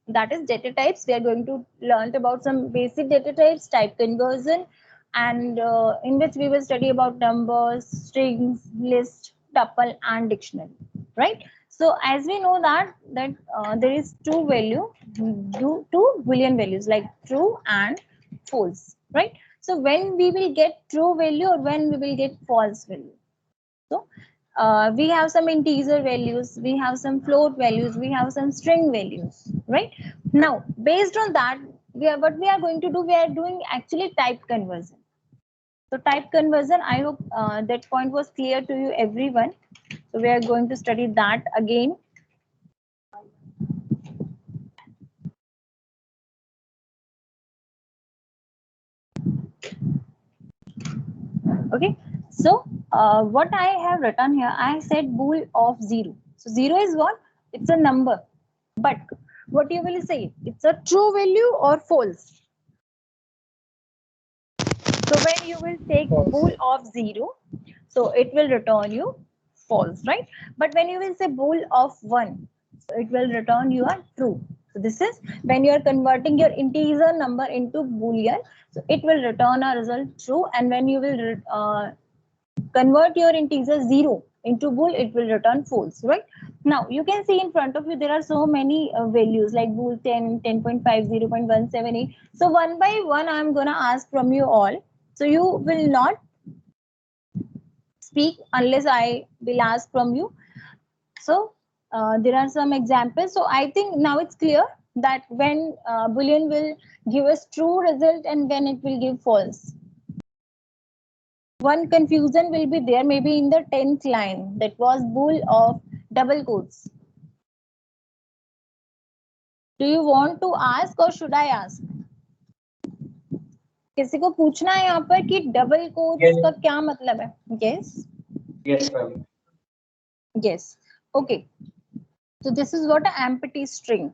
that is data types. We are going to learn about some basic data types, type conversion, and in which we will study about numbers, strings, list, tuple, and dictionary, right? So as we know that there is two Boolean values like true and false, right? So when we will get true value or when we will get false value. So we have some integer values, we have some float values, we have some string values, right? Now, based on that, what we are going to do, we are doing actually type conversion. So type conversion, I hope that point was clear to you, everyone. So we are going to study that again. Okay, so what I have written here, I said bool of 0. So 0 is what? It's a number. But what you will say? It's a true value or false? So when you will take bool of 0, so it will return you false, right? But when you will say bool of 1, so it will return you a true. So this is when you are converting your integer number into boolean, so it will return a result true. And when you will convert your integer 0 into bool, it will return false, right? Now you can see in front of you there are so many values like bool 10, 10.5, 0.178. So one by one I'm gonna ask from you all. So you will not speak unless I will ask from you. So there are some examples. So I think now it's clear that when boolean will give us true result and when it will give false. One confusion will be there maybe in the 10th line, that was bool of double quotes. Do you want to ask or should I ask? किसी को पूछना है यहाँ पर कि double quotes का क्या मतलब है? Yes. Yes, ma'am. Yes. Okay. So this is what an empty string.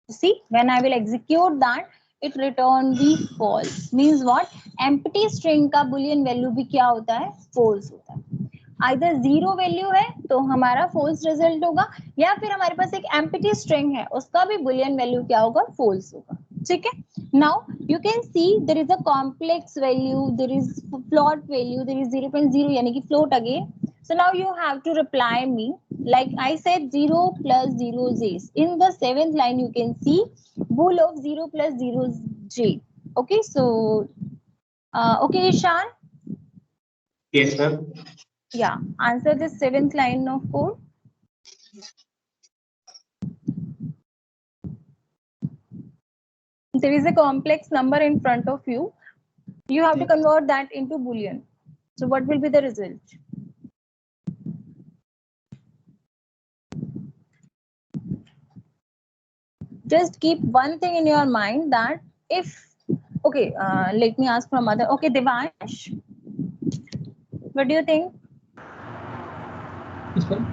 You see, when I will execute that, it return the false. Means what? Empty string का boolean value भी क्या होता है? False होता है. Either zero value है तो हमारा false result होगा, या फिर हमारे पास एक empty string है उसका भी boolean value क्या होगा? False होगा. ठीक है? Now you can see there is a complex value, there is float value, there is 0.0 यानी कि float again. So now you have to reply me like I said 0 plus 0 j's. In the 7th line you can see bool of 0 plus 0 j. Okay, so okay, Ishan. Yes, ma'am. Yeah, answer the 7th line of code. There is a complex number in front of you. You have to convert that into boolean. So what will be the result? Just keep one thing in your mind that if, okay, let me ask from other. Okay, Devansh, what do you think? Yes, ma'am.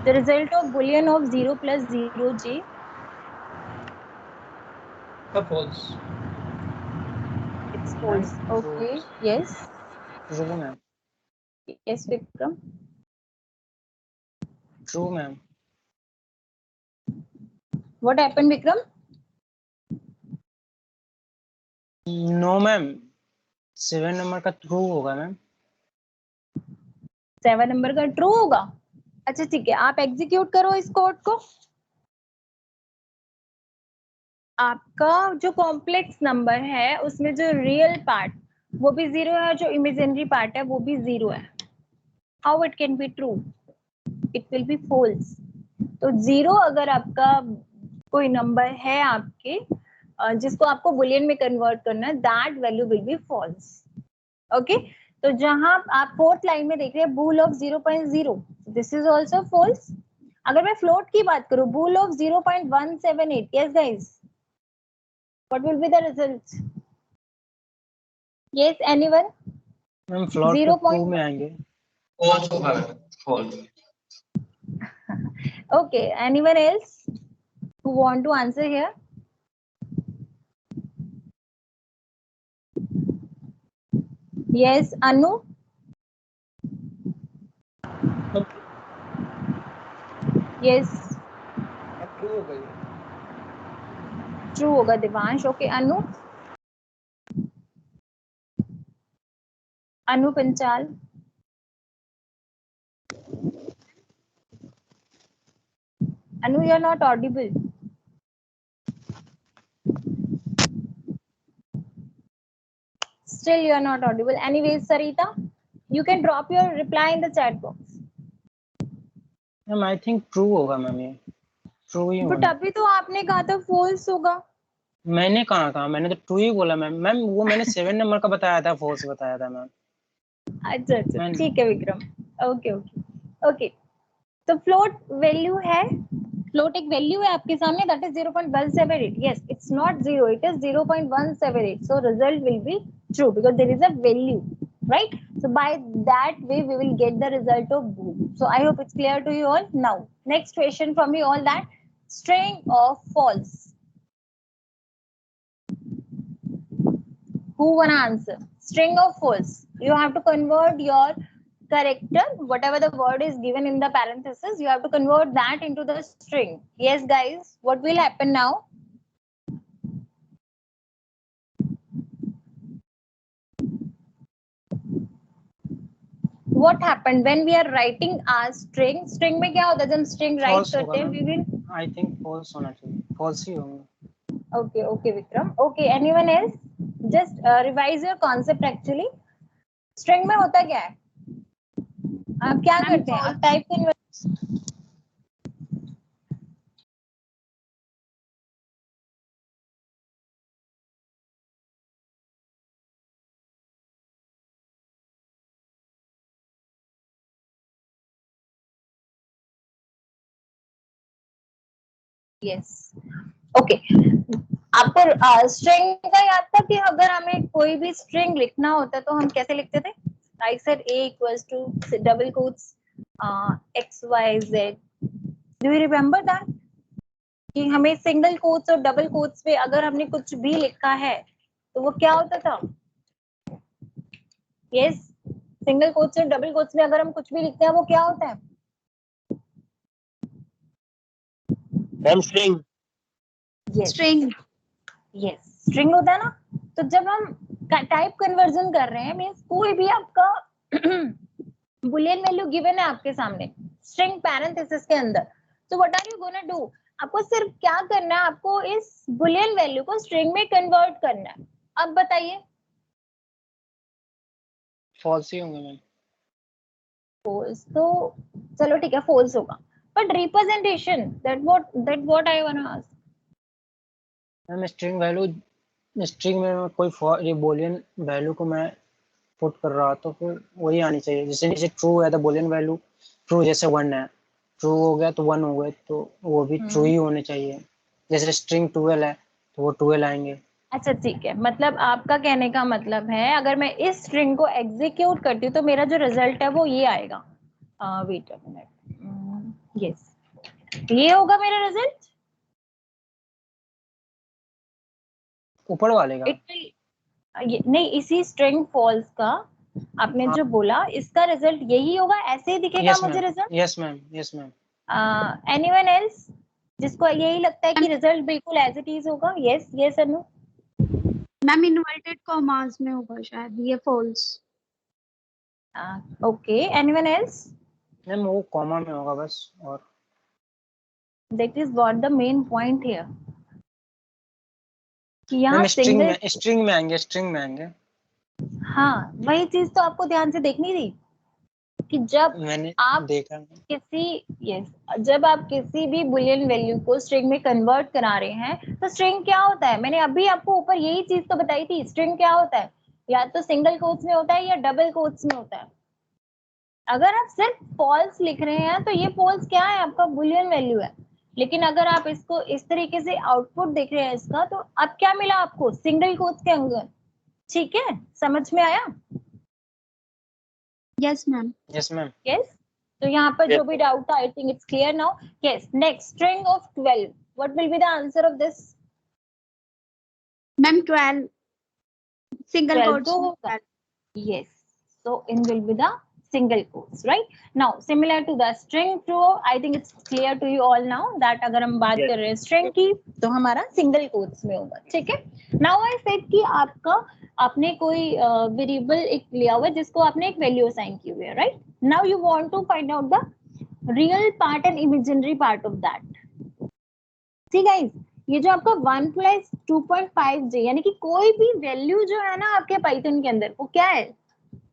The result of boolean of 0 plus 0 j. False. It's false. Okay. Yes. True, ma'am. Yes, Vikram. True, ma'am. What happened, Vikram? No, ma'am. 7 number का true होगा ma'am. 7 number का true होगा. अच्छा ठीक है, आप execute करो इस कोड को. आपका जो कॉम्प्लेक्स नंबर है उसमें जो रियल पार्ट वो भी 0 है, जो इमेजिनरी पार्ट है वो भी 0 है. How it can be true? It will be false. तो 0 अगर आपका कोई नंबर है आपके जिसको आपको बुलियन में कन्वर्ट करना है, that value will be false. Okay, तो जहां आप 4th लाइन में देख रहे हैं bool of 0.0, this is also false. अगर मैं फ्लोट की बात करूं, bool of 0.178, yes guys, what will be the result? Yes, anyone? Ma'am float 2 में आएंगे. False होगा ma'am. False. Okay, anyone else who want to answer here? Yes, Anu. Yes. True हो गई। ट्रू होगा Divansh. Okay Anu, Anu Panchal, Anu you are not audible. Still you are not audible. Anyways, Sarita, you can drop your reply in the chat box. Ma'am I think true होगा ma'am, ये true he but होना। अभी तो आपने कहा था फॉल्स होगा। मैंने कहा मैंने तो ट्रू ही बोला मैम। मैम वो मैंने 7 नंबर का बताया था, फॉल्स बताया था मैम। अच्छा अच्छा मैंने ठीक है विक्रम। Okay okay okay. तो फ्लोट वैल्यू है, फ्लोट एक वैल्यू है आपके सामने, that is 0.178। Yes it's not 0, it is 0.178। So result will be true because there is a value, right? So by that way we will get the result of bool. So I hope it's clear to you all. Now next question from you all, that string of false. Who wanna answer? String of false. You have to convert your character, whatever the word is given in the parenthesis, you have to convert that into the string. Yes guys, what will happen now? What happened when we are writing a string? String में क्या होता है जब हम string write false होगा करते हैं? Ma'am, We will I think false होना चाहिए, फॉल्स ही होगा। okay okay Vikram. Okay anyone else? Just revise your concept actually. String में होता क्या है? आप क्या Ma'am, करते हैं? आप false. Type convert yes okay. आपको स्ट्रिंग का याद था कि अगर हमें कोई भी स्ट्रिंग लिखना होता तो हम कैसे लिखते थे? आई said a equals to double quotes x y z. Do you remember that? कि हमें सिंगल कोट्स और डबल कोट्स में अगर हमने कुछ भी लिखा है तो वो क्या होता था? यस सिंगल कोट्स और डबल कोट्स में अगर हम कुछ भी लिखते हैं वो क्या होता है? Ma'am string. Yes String. Yes string होता है ना। तो जब हम टाइप कन्वर्जन कर रहे हैं मींस कोई भी आपका बुलियन वैल्यू गिवन है आपके सामने स्ट्रिंग पैरेंथेसिस के अंदर, तो what are you gonna do? आपको सिर्फ क्या करना है, आपको इस बुलियन वैल्यू को स्ट्रिंग में कन्वर्ट करना है। अब बताइए। फॉल्स ही होंगे मैम। फॉल्स तो चलो ठीक है फॉल्स होगा, but representation that what I want to ask. Ma'am string value, string में मैं कोई ये बोलियन वैल्यू को मैं पुट कर रहा तो फिर वही आनी चाहिए। जैसे नीचे ट्रू है तो बोलियन वैल्यू ट्रू, जैसे 1 है, ट्रू हो गया तो 1 हो गए, तो वो भी ट्रू ही होने चाहिए। जैसे स्ट्रिंग 12 है तो वो 12 आएंगे। अच्छा ठीक है, मतलब आपका कहने का मतलब है अगर मैं इस स्ट्रिंग को एग्जीक्यूट करती हूँ तो मेरा जो रिजल्ट है वो ये आएगा। वेट अ मिनट, यस ये होगा मेरा रिजल्ट। ऊपर वाले का नहीं इसी स्ट्रिंग फॉल्स का आपने जो बोला इसका रिजल्ट यही होगा, ऐसे ही दिखेगा यस मुझे ma'am, result. Yes ma'am, yes ma'am. Anyone else जिसको यही लगता है कि रिजल्ट बिल्कुल एज इट इज होगा? यस यस अनु। मैम इन्वर्टेड कॉमास में होगा शायद ये false. Okay anyone else? Ma'am वो कॉमा में होगा बस। और that is what the main point here कि यहाँ मैम सिंगल, स्ट्रिंग में आएंगे, स्ट्रिंग में आएंगे। हाँ वही चीज तो आपको ध्यान से देखनी थी कि जब मैंने आप देखा। जब आप किसी भी बुलियन वैल्यू को स्ट्रिंग में कन्वर्ट करा रहे हैं तो स्ट्रिंग क्या होता है? मैंने अभी आपको ऊपर यही चीज तो बताई थी। स्ट्रिंग क्या होता है? या तो सिंगल कोट्स में होता है या डबल कोट्स में होता है। अगर आप सिर्फ फॉल्स लिख रहे हैं तो ये फॉल्स क्या है? आपका बुलियन वैल्यू है। लेकिन अगर आप इसको इस तरीके से आउटपुट देख रहे हैं इसका, तो अब क्या मिला आपको? सिंगल कोट्स के अंदर। ठीक है, समझ में आया? Yes ma'am. Yes ma'am. Yes तो यहाँ पर Yes, जो भी डाउट था I think it's clear now. Yes next string of 12, what will be the answer of this? Ma'am 12. Single 12 quotes तो में होगा। 12. Yes so in will be the single quotes, right? Now similar to the string true, I think it's clear to you all now that अगर हम बात Yes. कर रहे हैं string की तो हमारा single quotes में होगा, ठीक है? Now I said कि आपका आपने कोई वेरिएबल एक लिया हुआ है जिसको आपने एक वैल्यू असाइन की हुई है, right? Now you want to find out the real part and imaginary part of that. See guys, ये जो आपका 1 प्लस 2.5j यानी कि कोई भी वैल्यू जो है ना आपके पाइथन के अंदर वो क्या है?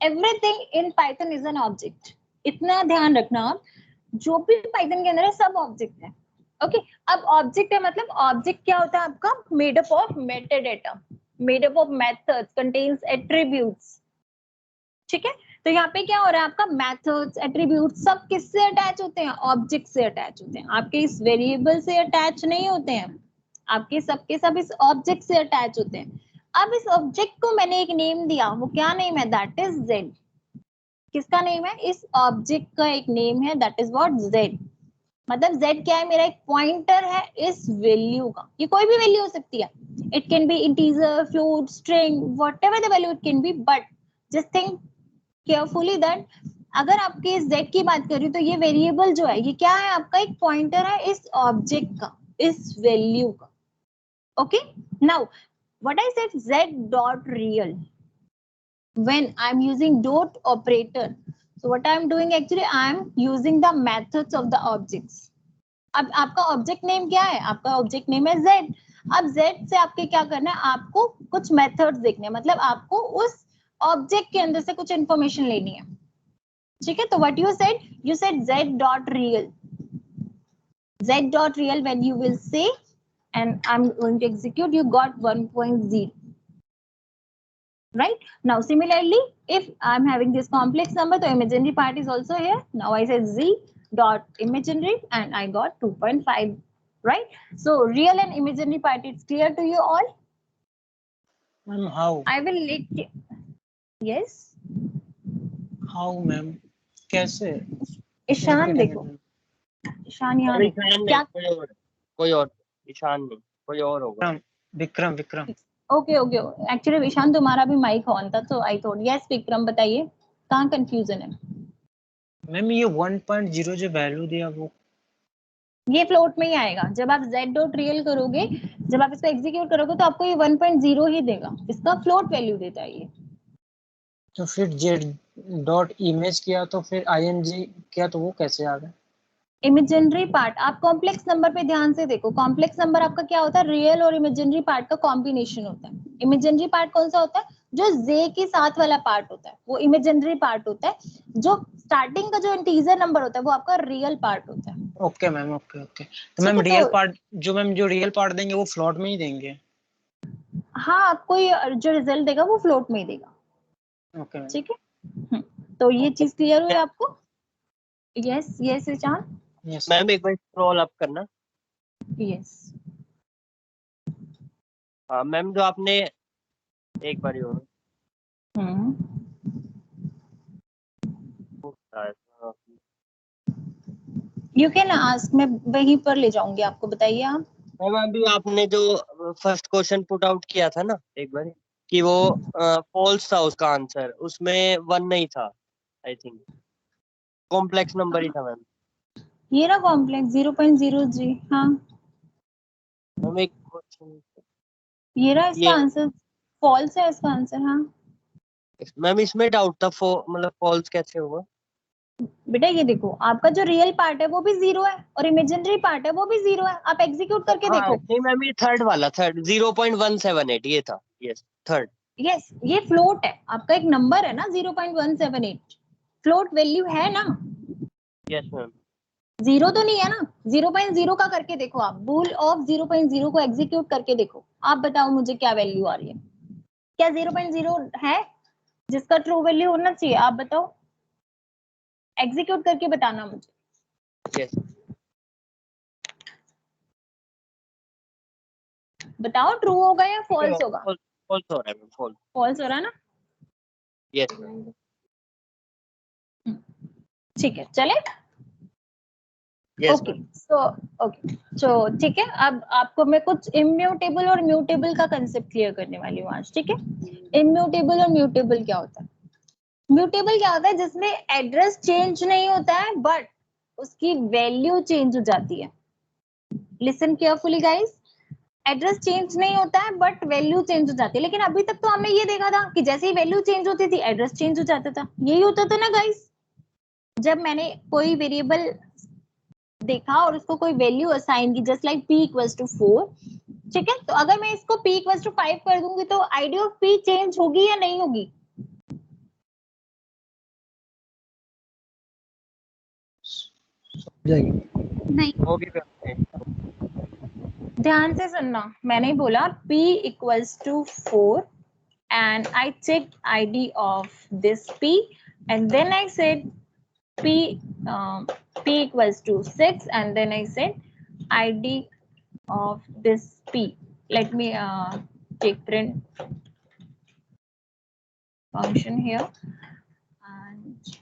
Everything in Python is an object. इतना ध्यान रखना आप, जो भी पाइथन के अंदर है सब ऑब्जेक्ट है। ओके अब ऑब्जेक्ट है मतलब ऑब्जेक्ट क्या होता है आपका? Made up of metadata, made up of methods, contains attributes, ठीक है? तो यहाँ पे क्या हो रहा है आपका? मेथड्स एट्रीब्यूट्स सब किससे अटैच होते हैं? ऑब्जेक्ट से अटैच होते हैं। आपके इस वेरिएबल से अटैच नहीं होते हैं, आपके सबके सब इस ऑब्जेक्ट से अटैच होते हैं। अब इस ऑब्जेक्ट को मैंने एक नेम दिया, वो क्या नेम है? That is z। किसका नेम है? इस ऑब्जेक्ट का एक नेम है, दैट इज व्हाट? z। मतलब z क्या है? मेरा एक पॉइंटर है इस वैल्यू का। ये कोई भी वैल्यू हो सकती है, it can B integer, float, string, whatever the value it can B, but just think carefully that अगर आपके इस z की बात करी तो ये वेरिएबल जो है ये क्या है? आपका एक पॉइंटर है इस ऑब्जेक्ट का, इस वैल्यू का। Okay now what I said z dot real when I'm using dot operator, so what I'm doing actually I'm using the methods of the objects. अब आपका ऑब्जेक्ट नेम क्या है? आपका ऑब्जेक्ट नेम है z। अब z से आपके क्या करना है? आपको कुछ मेथड्स देखने हैं, मतलब आपको उस ऑब्जेक्ट के अंदर से कुछ इंफॉर्मेशन लेनी है, ठीक है? तो what you said z dot real, z dot real when you will say and I'm going to execute, you got 1.0, right? Now similarly if I'm having this complex number, the imaginary part is also here. Now I said z dot imaginary and I got 2.5, right? So real and imaginary part, it's clear to you all? Ma'am how I will let you, yes how ma'am कैसे? ईशान देखो, ईशान यहाँ अरे देखो ईशान क्या, नहीं, कोई और ईशान नहीं, कोई और होगा। Vikram Vikram okay okay actually Ishan तुम्हारा भी माइक ऑन था तो आई थॉट यस। विक्रम बताइए कहाँ कंफ्यूजन है? मैम ये 1.0 जो वैल्यू दिया वो ये फ्लोट में ही आएगा। जब आप z डॉट रियल करोगे, जब आप इसको एग्जीक्यूट करोगे तो आपको ये 1.0 ही देगा, इसका फ्लोट वैल्यू देता है ये। तो फिर जेड डॉट इमेज किया तो फिर आईएनजी किया तो वो कैसे आ गया? इमेजिनरी पार्ट, आप कॉम्प्लेक्स नंबर पे ध्यान से देखो, कॉम्प्लेक्स नंबर आपका क्या होता है? रियल और इमेजिनरी पार्ट का कॉम्बिनेशन होता है। इमेजिनरी पार्ट कौन सा होता है? जो जे के साथ वाला पार्ट होता है वो इमेजिनरी पार्ट होता है। जो स्टार्टिंग का जो इंटीजर नंबर होता है वो आपका रियल पार्ट होता है। Okay ma'am okay okay. तो मैम ठीक है, रियल तो पार्ट जो रियल पार्ट देंगे वो फ्लोट में ही देंगे? हाँ आपको ये जो रिजल्ट देगा वो फ्लोट में ही देगा, ओके मैम। ठीक है? तो ये चीज क्लियर हुई आपको? Yes yes Ishan, yes ma'am एक बार स्क्रॉल अप करना। यस हाँ मैम, जो आपने एक बार ही और यू कैन आस्क, मैं वहीं पर ले जाऊंगी आपको, बताइए आप। मैम अभी आपने जो फर्स्ट क्वेश्चन पुट आउट किया था ना एक बार, कि वो फॉल्स था उसका आंसर, उसमें 1 नहीं था, आई थिंक कॉम्प्लेक्स नंबर ही था मैम। ये रहा कॉम्प्लेक्स 0.0 जी, हाँ मैम एक क्वेश्चन, ये रहा इसका ये आंसर, फॉल्स है इसका आंसर। हाँ मैम इसमें डाउट था, मतलब फॉल्स कैसे हुआ? बेटा ये देखो, आपका जो रियल पार्ट है वो भी 0 है और इमेजिनरी पार्ट है वो भी 0 है। आप एग्जीक्यूट करके हाँ देखो। नहीं मैम, ये थर्ड वाला, थर्ड 0.178 ये था, यस थर्ड। यस ये फ्लोट है, आपका एक नंबर है ना 0.178, फ्लोट वैल्यू है ना, यस मैम। 0 तो नहीं है ना। 0.0 का करके देखो आप, बूल ऑफ 0.0 को एग्जीक्यूट करके देखो, आप बताओ मुझे क्या वैल्यू आ रही है? क्या 0.0 है जिसका ट्रू वैल्यू होना चाहिए? आप बताओ, एग्जीक्यूट करके बताना मुझे। यस बताओ ट्रू होगा या फॉल्स होगा? फॉल्स हो रहा है मैम, फॉल्स। फॉल्स हो रहा है ना? Yes ma'am. ठीक है चले। Yes okay ma'am. सो ठीक है, अब आपको मैं कुछ इम्यूटेबल और म्यूटेबल का कंसेप्ट क्लियर करने वाली हूँ आज, ठीक है? इम्यूटेबल और म्यूटेबल क्या होता है? म्यूटेबल क्या होता है? जिसमें एड्रेस चेंज नहीं होता है बट उसकी वैल्यू चेंज हो जाती है। Listen carefully guys, address change नहीं होता है बट वैल्यू चेंज हो जाती है। लेकिन अभी तक तो हमने ये देखा था कि जैसे ही वैल्यू चेंज होती थी एड्रेस चेंज हो जाता था। यही होता था ना गाइस, जब मैंने कोई वेरिएबल देखा और उसको कोई वैल्यू असाइन की, just like p equals to 4, ठीक है। तो अगर मैं इसको p इक्वल्स टू 5 कर दूंगी तो आईडी ऑफ p चेंज होगी या नहीं होगी? जाएगी। नहीं, होगी फिर। ध्यान से सुनना, मैंने बोला p equals to 4 and I checked ID of this p and then I said p equals to 6 and then I said ID of this p. Let me take print function here and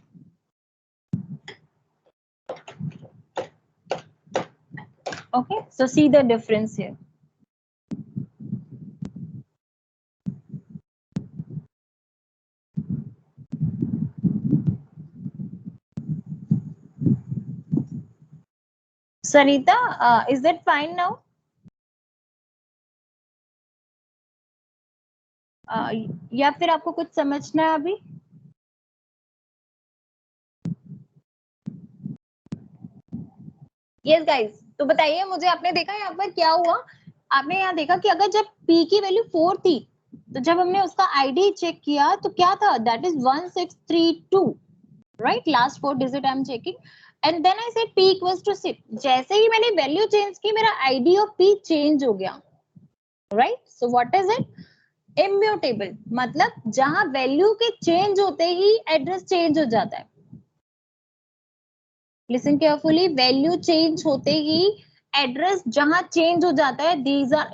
okay, so see the difference here. Sarita, is that fine now? या फिर आपको कुछ समझना है अभी? Yes guys, तो बताइए मुझे, आपने देखा यहाँ पर क्या हुआ? आपने यहाँ देखा कि अगर जब p की वैल्यू 4 थी तो जब हमने उसका आईडी चेक किया तो क्या था? That is 1632, right? Last 4 digit I am checking and then I said p equals to 6। जैसे ही मैंने वैल्यू चेंज की मेरा आईडी ऑफ p चेंज हो गया, right? So what is it? Immutable, मतलब जहां वैल्यू के चेंज होते ही एड्रेस चेंज हो जाता है। लिसन केयरफुली, वैल्यू चेंज होते ही एड्रेस जहां चेंज हो जाता है, these are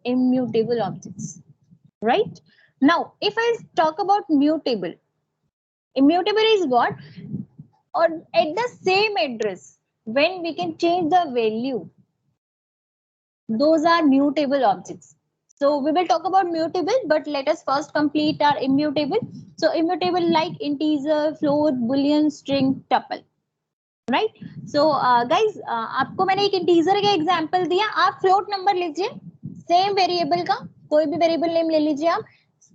immutable objects, right? Now if I talk about mutable, immutable is what? Or at the same address when we can change the value, those are mutable objects. So we will talk about mutable, but let us first complete our immutable. So immutable like integer, float, boolean, string, tuple, right? So guys, आपको मैंने एक integer का example दिया, आप float number लीजिए, same variable का कोई भी वेरिएबल नेम ले लीजिए आप,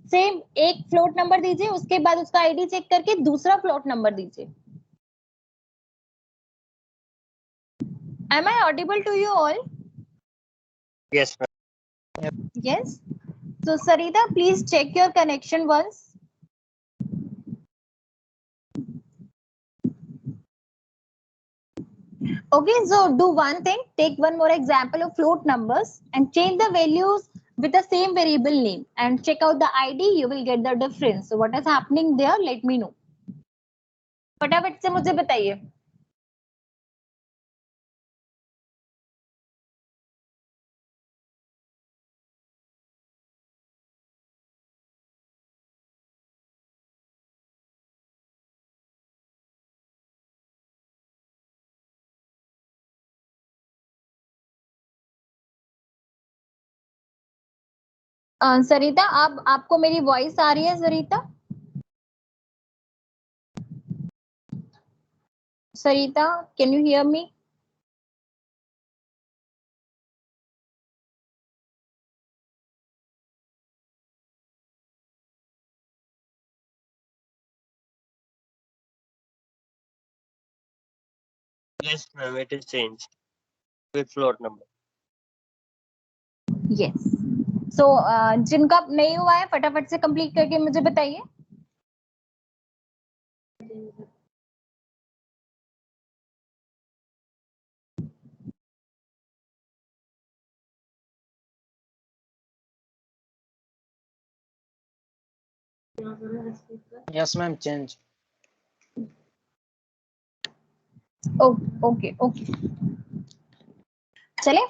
सेम एक फ्लोट नंबर दीजिए, उसके बाद उसका आईडी चेक करके दूसरा फ्लोट नंबर दीजिए। Am I audible to you all? Yes, ma'am. Yes. So Sarita, please check your connection once. Okay, so do one thing, take one more example of float numbers and change the values with the same variable name and check out the ID, you will get the difference. So what is happening there, let me know. फटाफट से मुझे बताइए। सरिता, आपको मेरी voice आ रही है Sarita? Sarita, can you hear me? Yes, ma'am. It is changed with float number. Yes. So जिनका नहीं हुआ है फटाफट से कंप्लीट करके मुझे बताइए। Yes ma'am, change. Okay okay, चले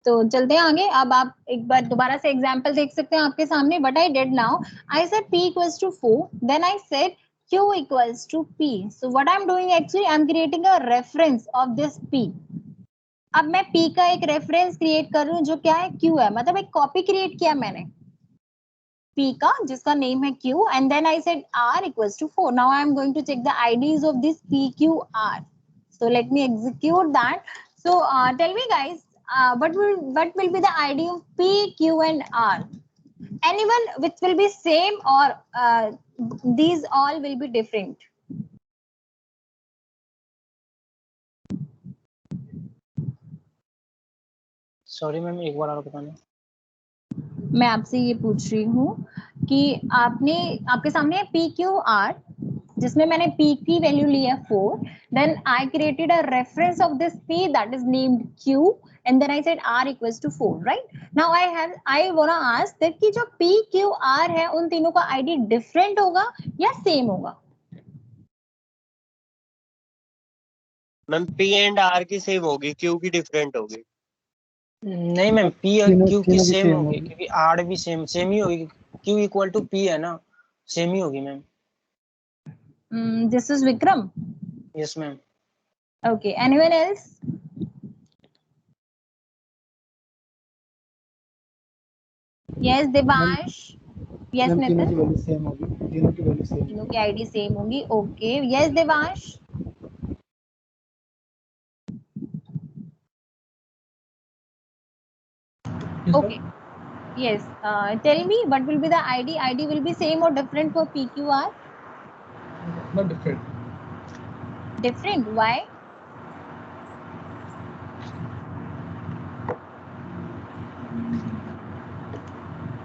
तो चलते हैं आगे। अब आप एक बार दोबारा से एग्जांपल देख सकते हैं आपके सामने। What I did now, I said p equals to 4, then I said q equals to p। So what I am doing, actually I am creating a reference of this p। अब मैं p का एक reference create कर रही हूँ जो क्या है, q है, मतलब एक कॉपी क्रिएट किया मैंने। P का जिसका नेम है Q and then I said R equals to 4. Now I am going to check the IDs of this P, Q, R. So let me execute that. So tell me guys, what will be the ID of P, Q and R? Anyone which will be same or these all will be different? Sorry ma'am, एक बार और बताना। मैं आपसे ये पूछ रही हूँ कि आपके सामने है पी क्यू आर, जिसमें मैंने p की वैल्यू ली है 4, then I created a reference of this p that is named q and then I said r equals to 4, right? Now I want to ask that कि जो p q r है उन तीनों का ID different होगा या same होगा? Ma'am P and R की सेम होगी, Q की डिफरेंट होगी। नहीं मैम, P और तीनों- Q की तीनों की सेम same होगी, होगी। क्योंकि R भी सेम ही होगी। Q इक्वल टू P है ना, सेम ही होगी ma'am. This is Vikram. Yes ma'am. Okay, anyone else? Yes Devansh. Yes ma'am तीनों नितिन। की वैल्यू सेम होगी, तीनों की वैल्यू सेम तीनों की आईडी सेम होगी। Okay, yes Devansh. Okay. Yes. Tell me what will be the ID? ID will be same or different for PQR? not different. Different. Why?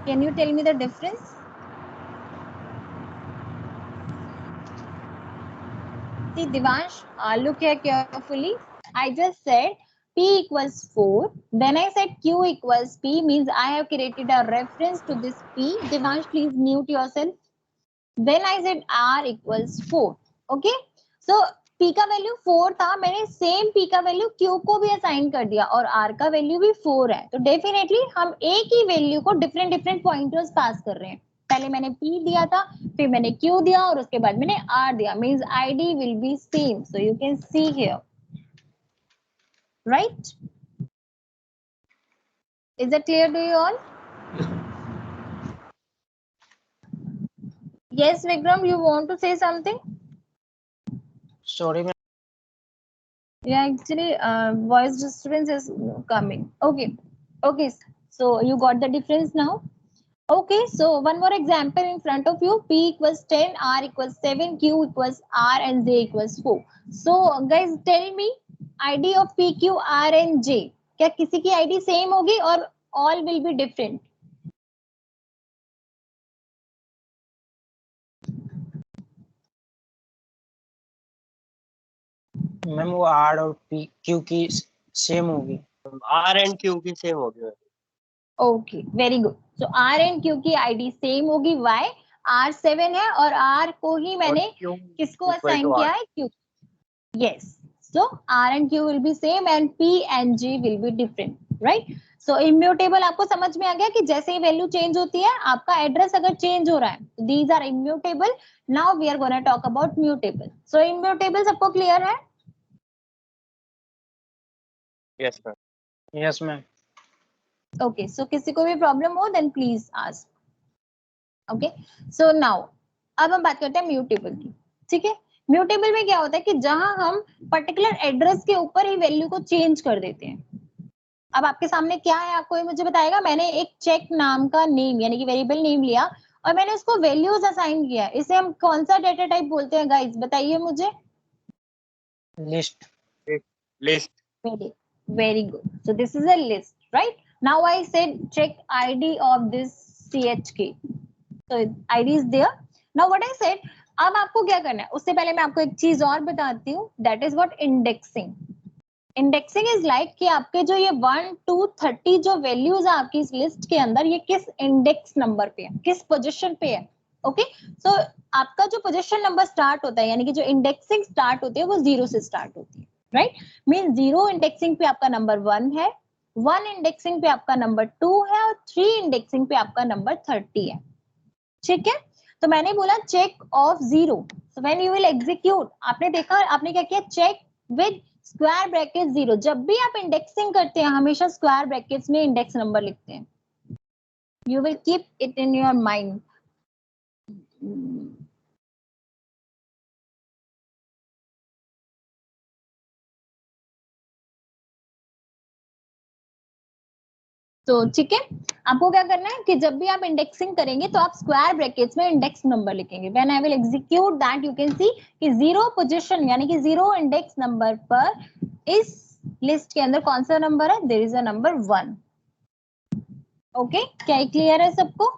Can you tell me the difference? See, Devansh, look here carefully. I just said P equals 4. Then I said Q equals P, means I have created a reference to this P. Devansh, please mute yourself. Then I said R equals 4. Okay. So P का value 4 था, मैंने same P का value Q को भी assign कर दिया और R का वैल्यू भी 4 है, तो डेफिनेटली हम एक ही वैल्यू को डिफरेंट पॉइंटर्स पास कर रहे हैं। पहले मैंने P दिया था, फिर मैंने Q दिया और उसके बाद मैंने R दिया, means ID will be same. So you can see here, right? Is it clear to you all? Yes, Vikram, you want to say something? Sorry ma'am. Yeah, actually, voice disturbance is coming. Okay, okay. So you got the difference now. Okay, so one more example in front of you. P equals 10, R equals 7, Q equals R, and J equals 4. So guys, tell me ID of P, Q, R, and J. क्या किसी की ID same होगी और all will be different? Ma'am वो R और Q की same होगी। R and Q की सेम होगी। Okay, very good. So R and Q की ID सेम होगी. Why? R 7 है और R को ही मैंने किसको असाइन किया है? Q. Yes. So R and Q will be same and P and G will be different, right? So immutable आपको समझ में आ गया कि जैसे ही वैल्यू चेंज होती है, आपका एड्रेस अगर चेंज हो रहा है, these are immutable. Now we are going to talk about mutable. So immutable सबको क्लियर है? Yes ma'am. Yes ma'am. Okay, so किसी को भी प्रॉब्लम हो then please ask. Okay, so now अब हम बात करते हैं म्यूटेबल की. ठीक है, म्यूटेबल में क्या होता है कि जहां हम पर्टिकुलर एड्रेस के ऊपर ही वैल्यू को चेंज कर देते हैं. अब आपके सामने क्या है, आपको ये मुझे बताएगा. मैंने एक चेक नाम का नेम यानी कि वेरिएबल नेम लिया और मैंने उसको वैल्यूज असाइन किया. इसे हम कौन सा डेटा टाइप बोलते हैं गाइस, बताइए मुझे. List. List. Very good. So this is a list, right? Now I said check ID of this CHK. So ID is there. Now what I said, अब आपको क्या करना है, उससे पहले मैं आपको एक चीज और बताती हूँ. That is what indexing. Indexing is like कि आपके जो ये 1 to 30 जो वैल्यूज है आपकी इस लिस्ट के अंदर, ये किस इंडेक्स नंबर पे है, किस पोजीशन पे है. ओके, सो आपका जो पोजीशन नंबर स्टार्ट होता है यानी कि जो इंडेक्सिंग स्टार्ट होती है वो 0 से स्टार्ट होती है, राइट? मीन 0 इंडेक्सिंग पे आपका नंबर 1 है, 1 इंडेक्सिंग पे आपका नंबर 2 है और 3 इंडेक्सिंग पे आपका नंबर 30 है. ठीक है, तो मैंने बोला check of 0. So when you will execute, आपने देखा, आपने क्या किया, चेक विद स्क्वायर ब्रैकेट 0. जब भी आप इंडेक्सिंग करते हैं हमेशा स्क्वायर ब्रैकेट्स में इंडेक्स नंबर लिखते हैं. You will keep it in your mind. तो ठीक है, आपको क्या करना है कि जब भी आप इंडेक्सिंग करेंगे तो आप स्क्वायर ब्रैकेट्स में इंडेक्स नंबर लिखेंगे. When I will execute that you can सी कि 0 पोजीशन यानी कि 0 इंडेक्स नंबर पर इस लिस्ट के अंदर कौन सा नंबर है, there is a number 1. Okay, क्या क्लियर है सबको?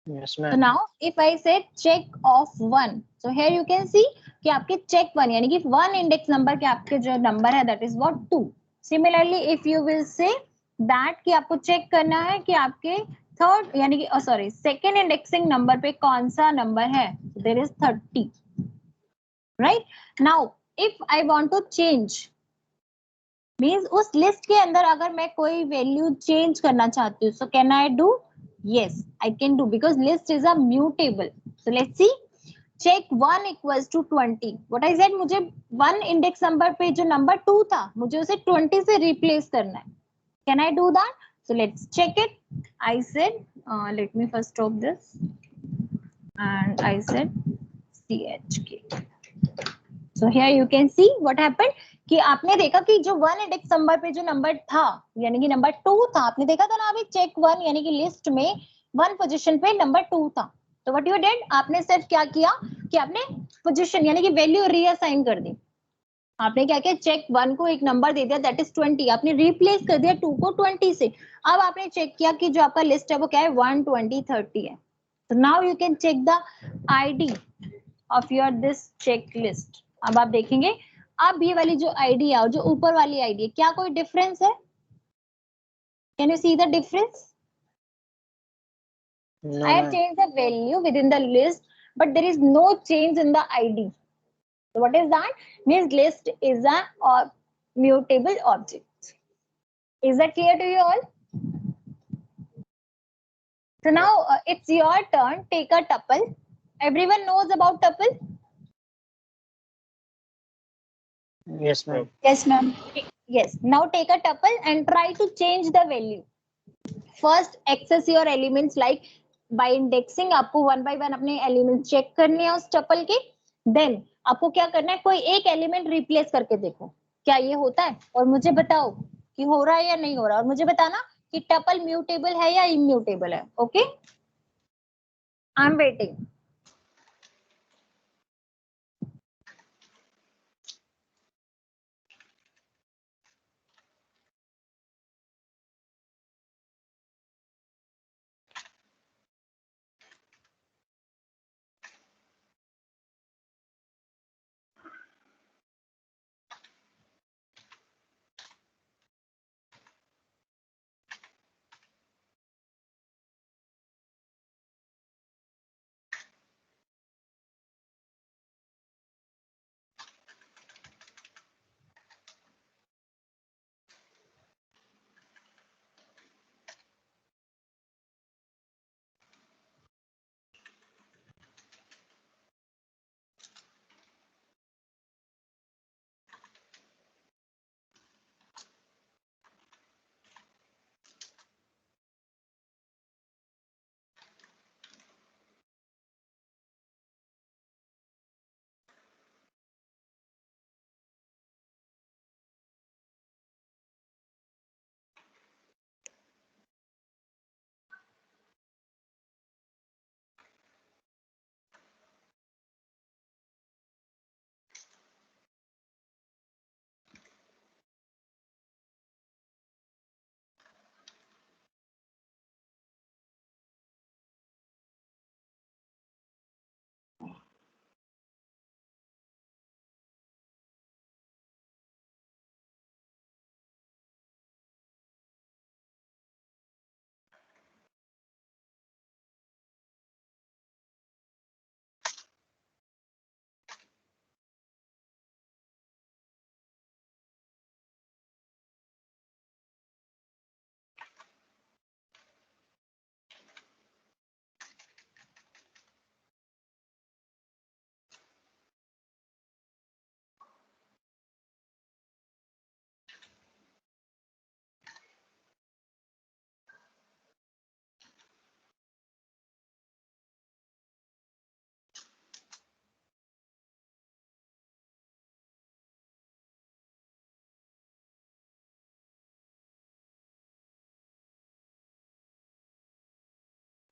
Yes, So ma'am. now if I say check of 1, so here you can see कि आपके check 1 यानी कि 1 index number के आपके जो number है that is what 2. Similarly if you will say that कि आपको check करना है कि आपके third यानी कि sorry second indexing number पे कौन सा number है, so there is 30. Right now if I want to change means उस list के अंदर अगर मैं कोई value change करना चाहती हूँ, so can I do? Yes, I can do because list is a mutable. So let's see. Check 1 equals to 20. What I said, मुझे 1 index number पे जो number 2 था, मुझे उसे 20 से replace करना है. Can I do that? So let's check it. I said, let me first stop this. And I said CHK. So here you can see what happened कि आपने देखा कि जो 1 इंडेक्स नंबर पे जो नंबर था यानी कि नंबर 2 था, आपने देखा था ना अभी चेक 1 यानी कि लिस्ट में 1 पोजीशन पे नंबर 2 था. तो व्हाट यू डिड, आपने सिर्फ क्या किया कि आपने पोजीशन यानी कि वैल्यू रीअसाइन कर दी. आपने क्या किया, चेक 1 को एक नंबर दे दिया दैट इज 20, आपने रिप्लेस कर दिया 2 को 20 से. अब आपने चेक किया कि जो आपका लिस्ट है वो क्या है 1 20 30 है. तो now you can check the ID of your this check list. अब आप देखेंगे अब ये वाली जो आईडी है और जो ऊपर वाली आईडी है क्या कोई डिफरेंस है? Can you see the difference? No, I have ma'am. changed the value within the list, but there is no change in the ID. So what is that? Means list is a mutable object. Is that clear to you all? So now it's your turn. Take a tuple. Everyone knows about tuple? Yes, ma'am. Yes, ma'am. Yes. Now take a tuple and try to change the value. First access your elements like by indexing. आपको one by one अपने elements check करने हैं उस tuple के. Then आपको क्या करना है, कोई एक एलिमेंट रिप्लेस करके देखो क्या ये होता है और मुझे बताओ कि हो रहा है या नहीं हो रहा, और मुझे बताना कि टपल म्यूटेबल है या इम्यूटेबल है. Okay, I am waiting.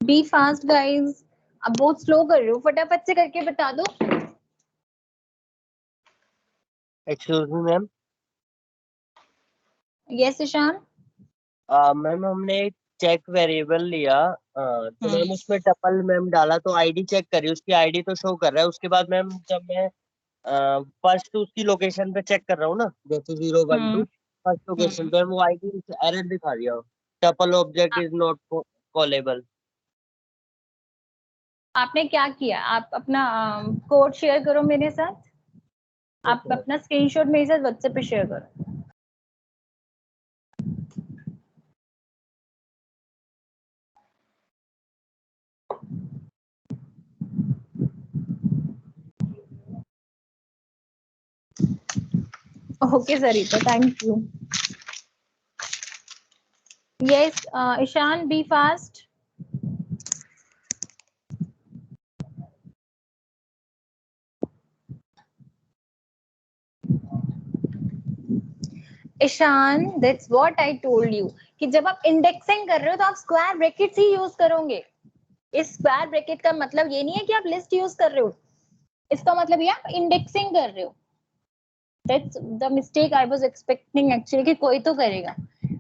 Be fast guys, अब बहुत स्लो कर रहे हो, फटाफट से करके बता दो। Excuse me ma'am. Yes Ishan. Ma'am हमने चेक वेरिएबल लिया, तो मैम उसमें टपल मैम डाला तो आईडी चेक करी, उसकी आईडी तो शो कर रहा है। उसके बाद मैम जब मैं फर्स्ट उसकी लोकेशन पे चेक कर रहा हूँ ना, जैसे 012 फर्स्ट लोकेशन पे, वो आईडी एरर दिखा रही है, tuple object is not callable. आपने क्या किया, आप अपना कोड शेयर करो मेरे साथ, आप Okay. अपना स्क्रीनशॉट मेरे साथ व्हाट्सएप पे शेयर करो। Okay Sarita, thank you. Yes Ishan, be fast. Ishan, that's what I told you कि जब आप इंडेक्सिंग कर रहे हो तो आप स्क्वायर ब्रैकेट्स ही यूज करोगे। इस स्क्वायर ब्रैकेट का मतलब ये नहीं है कि आप लिस्ट यूज कर रहे हो, इसका मतलब ये आप इंडेक्सिंग कर रहे हो। That's the mistake I was expecting actually कि कोई तो करेगा।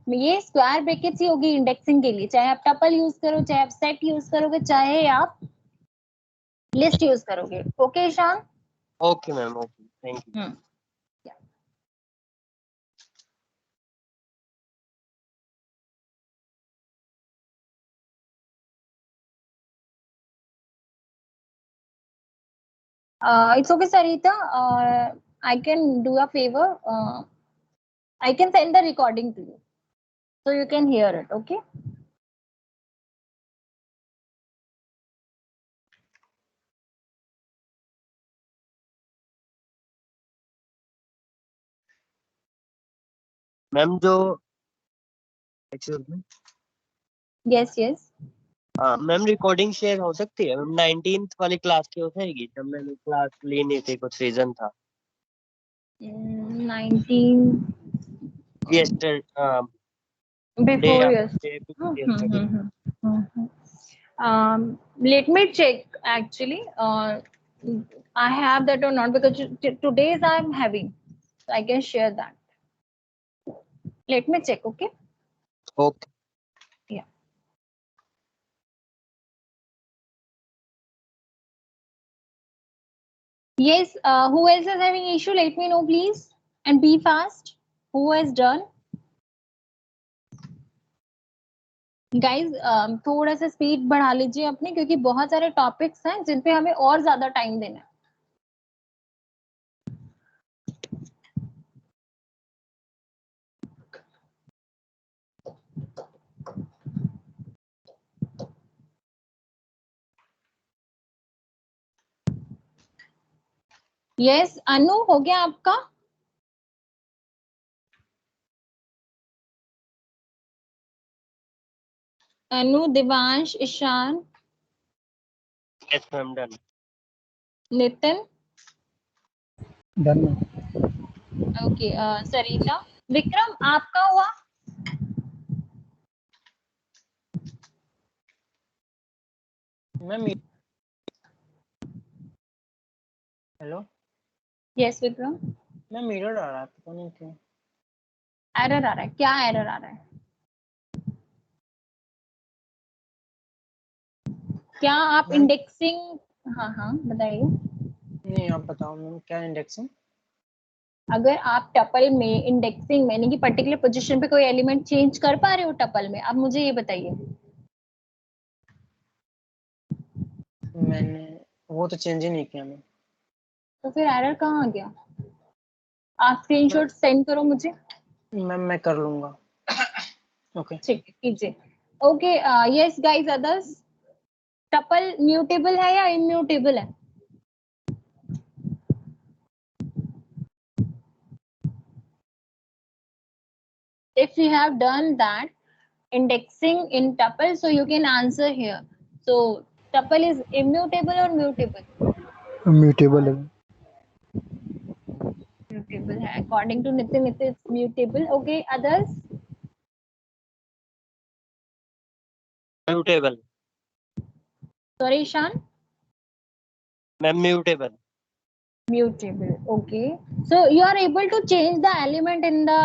ये स्क्वायर ब्रैकेट्स ही होगी इंडेक्सिंग के लिए, चाहे आप टपल यूज करो, चाहे आप सेट यूज करोगे, चाहे आप लिस्ट यूज करोगे। Okay Ishan. Okay ma'am, okay, thank you. It's okay, Sarita. I can do a favor. I can send the recording to you, so you can hear it. Okay. Ma'am जो excuse me, Yes, yes. Ma'am recording share हो सकती है ma'am? 19th वाली class की हो जाएगी? जब मैंने क्लास ली नहीं थी, कुछ रीजन था। 19 यस्टर day before yes. Yesterday. Let me check actually. I have that or not because today's I'm having, so I can share that. Let me check. Okay. Okay. Yeah. Yes. Who else is having issue? Let me know, please, and be fast. Who has done? Guys थोड़ा सा speed बढ़ा लीजिए अपने, क्योंकि बहुत सारे topics हैं जिन पे हमें और ज्यादा टाइम देना है। यस अनु, हो गया आपका? Anu, Divansh, Ishaan, yes ma'am, done. Nitin, done. Okay, Sarita, Vikram आपका हुआ? Ma'am hello yes Vikram. Ma'am, error आ रहा है, पता नहीं क्यों। एरर आ रहा है? क्या एरर आ रहा है? क्या आप मैम इंडेक्सिंग? हाँ हाँ बताइए। नहीं, आप बताओ मैम, क्या इंडेक्सिंग? अगर आप टपल में इंडेक्सिंग में यानी कि पर्टिकुलर पोजीशन पे कोई एलिमेंट चेंज कर पा रहे हो टपल में, अब मुझे ये बताइए। मैंने वो तो चेंज ही नहीं किया मैम। तो फिर एरर कहाँ आ गया? आप स्क्रीनशॉट सेंड करो मुझे। मैम मैं कर लूंगा। ओके। ठीक है, कीजिए। Okay, yes guys, others, tuple mutable है या इम्यूटेबल है? If you have done that indexing in tuple, so you can answer here. So tuple is immutable or mutable? Mutable है। Mutable है according to Nitin, it is mutable. Okay, others? Mutable. Sorry, Ishan. Ma'am mutable. Mutable. Okay. So you are able to change the element in the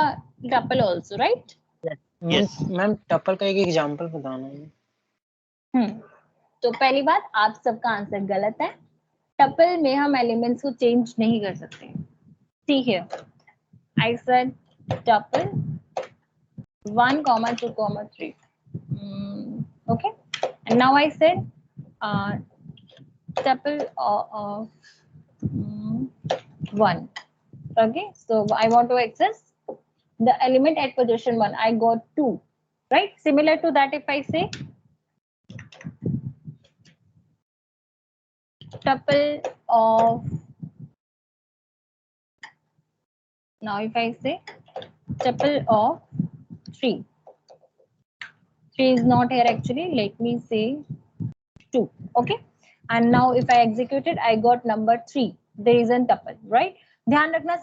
tuple also, right? Yes ma'am tuple का एक example बताना। तो पहली बात, आप सबका answer गलत है। टपल में हम एलिमेंट्स को चेंज नहीं कर सकते। ठीक है, I said tuple 1, 2, 3. Okay, and now I said tuple of 1. Okay, so I want to access the element at position 1. I got 2, right? Similar to that, if I say tuple of, now if I say tuple of 3. 3 is not here actually. Let me say 2. Okay, and now if I execute it, I got number 3. There is a tuple, right? ध्यान रखना,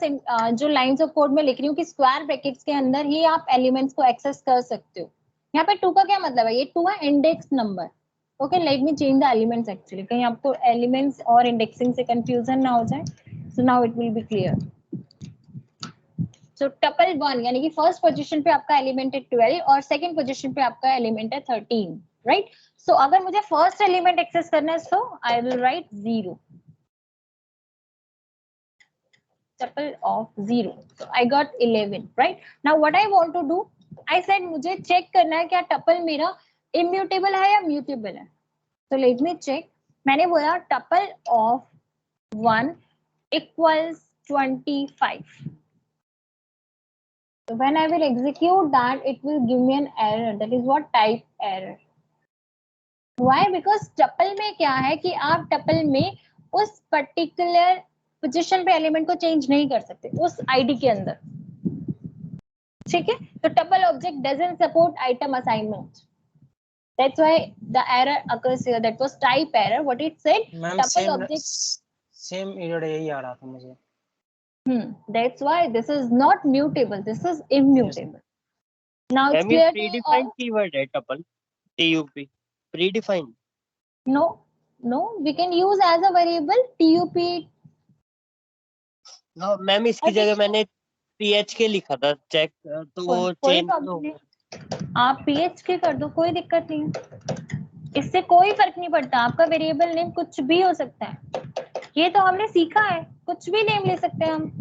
जो lines of code में लिख रही हूँ कि square brackets के अंदर ही आप एलिमेंट्स को एक्सेस कर सकते हो। यहाँ पे 2 का क्या मतलब है? ये 2 है index number. Okay, let me change the elements actually, कहीं आपको एलिमेंट्स और इंडेक्सिंग से कंफ्यूजन ना हो जाए। So now it will B clear. So tuple 1 यानी कि फर्स्ट पोजीशन पे आपका एलिमेंट है 12 और सेकंड पोजीशन पे आपका एलिमेंट है 13, राइट? सो अगर मुझे फर्स्ट एलिमेंट एक्सेस करना है, so I will write 0, tuple of 0. So I got 11, right? Now what I want to do, I said मुझे चेक करना है क्या टपल मेरा इम्यूटेबल है या म्यूटेबल है। So let me check. मैंने बोला tuple of 1 equals 25. So when I will execute that, it will give me an error. That is what type error. Why? Because tuple में क्या है कि आप tuple में उस पर्टिकुलर पोजीशन पे एलिमेंट को चेंज नहीं कर सकते उस आईडी के अंदर। ठीक है, तो tuple object doesn't support item assignment. That's why the error occurs here. That was type error. What it said, tuple object. Same error यही आ रहा था मुझे। That's why this is not mutable. This is immutable. Now it's ma'am ये clear to predefined all. Keyword है tuple, TUP predefined. No, we can use as a variable tup. हाँ ma'am, इसकी जगह मैंने PHK लिखा था चेक, तो वो कोई चेंज प्रॉब्लम नहीं, आप PHK कर दो, कोई दिक्कत नहीं है। इससे कोई फर्क नहीं पड़ता, आपका वेरिएबल नेम कुछ भी हो सकता है। ये तो हमने सीखा है, कुछ भी नेम ले सकते हैं हम।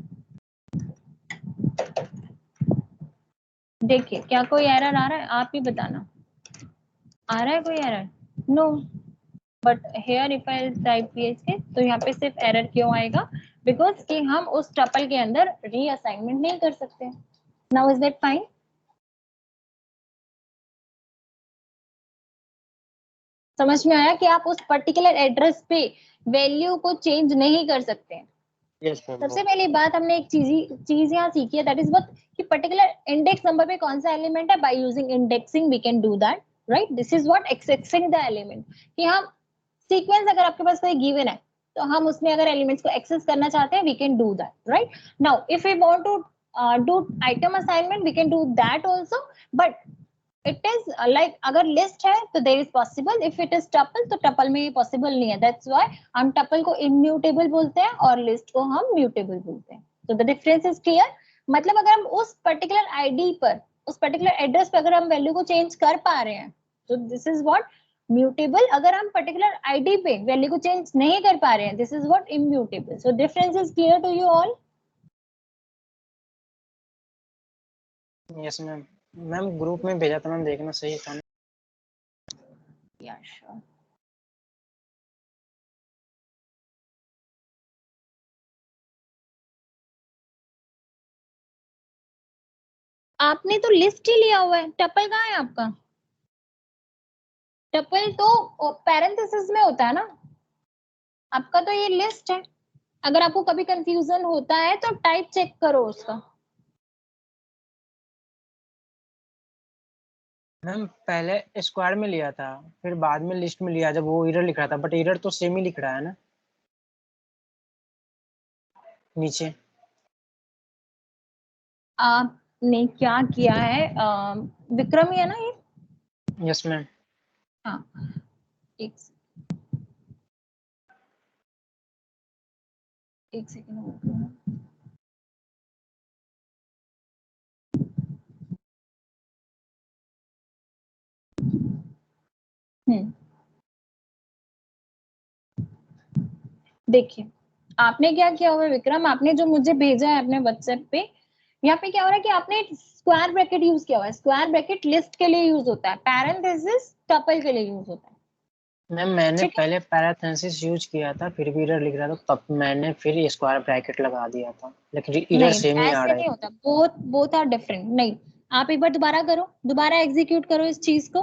देखिए क्या कोई एरर आ रहा है? आप ही बताना, आ रहा है कोई error? No, but here if I type PHK तो यहाँ पे सिर्फ एरर क्यों आएगा? बिकॉज कि हम उस टपल के अंदर रीअसाइनमेंट नहीं कर सकते। Now is that fine? समझ में आया कि आप उस पर्टिकुलर एड्रेस पे वैल्यू को चेंज नहीं कर सकते हैं। Yes ma'am. सबसे पहली बात हमने एक चीज यहाँ सीखी है, दैट इज व्हाट कि पर्टिकुलर इंडेक्स नंबर पे कौन सा एलिमेंट है। By using indexing we can do that, right? This is what accessing the element, कि हम सीक्वेंस, अगर आपके पास कोई गिवन है तो हम उसमें अगर एलिमेंट्स को एक्सेस करना चाहते हैं, we can do that, right? Now if we want to do item assignment, we can do that also, but it is like अगर लिस्ट है तो there is possible, if it is tuple तो tuple में ये possible नहीं है। That's why हम tuple को इम्यूटेबल बोलते हैं और लिस्ट को हम म्यूटेबल बोलते हैं। तो द डिफरेंस इज क्लियर। मतलब अगर हम उस पर्टिकुलर आईडी पर, उस पर्टिकुलर एड्रेस पर अगर हम वैल्यू को चेंज कर पा रहे हैं, तो दिस इज व्हाट म्यूटेबल। अगर हम पर्टिकुलर आईडी पे वैल्यू को चेंज नहीं कर पा रहे हैं, this is what immutable. So difference is clear to you all? Yes ma'am. Ma'am group में भेजा था मैम, देखना सही था। या श्योर। आपने तो लिस्ट ही लिया हुआ है, टपल कहाँ है आपका? टपल तो पैरेंथेसिस में होता है ना, आपका तो ये लिस्ट है। अगर आपको कभी कंफ्यूजन होता है तो टाइप चेक करो उसका। मैम पहले स्क्वायर में लिया था, फिर बाद में लिस्ट में लिया जब वो एरर लिख रहा था, बट एरर तो सेम ही लिख रहा है ना नीचे। आपने क्या किया है? विक्रम ही है ना ये? Yes ma'am. हाँ, एक एक सेकेंड। देखिए आपने क्या किया हुआ है विक्रम, आपने जो मुझे भेजा है अपने व्हाट्सएप पे, यहाँ पे क्या हो रहा है कि आपने स्क्वायर ब्रैकेट यूज किया हुआ है। स्क्वायर ब्रैकेट लिस्ट के लिए यूज होता है, पैरेंथेसिस टपल के लिए यूज होता है। मैम मैंने ठीक है। पहले पैराथेसिस यूज किया था, फिर भी इधर लिख रहा था, तब मैंने फिर स्क्वायर ब्रैकेट लगा दिया था, लेकिन इधर नहीं सेम ही आ ऐसे रहा नहीं है। होता, बोथ बोथ आर डिफरेंट। नहीं, आप एक बार दोबारा करो, दोबारा एग्जीक्यूट करो इस चीज को।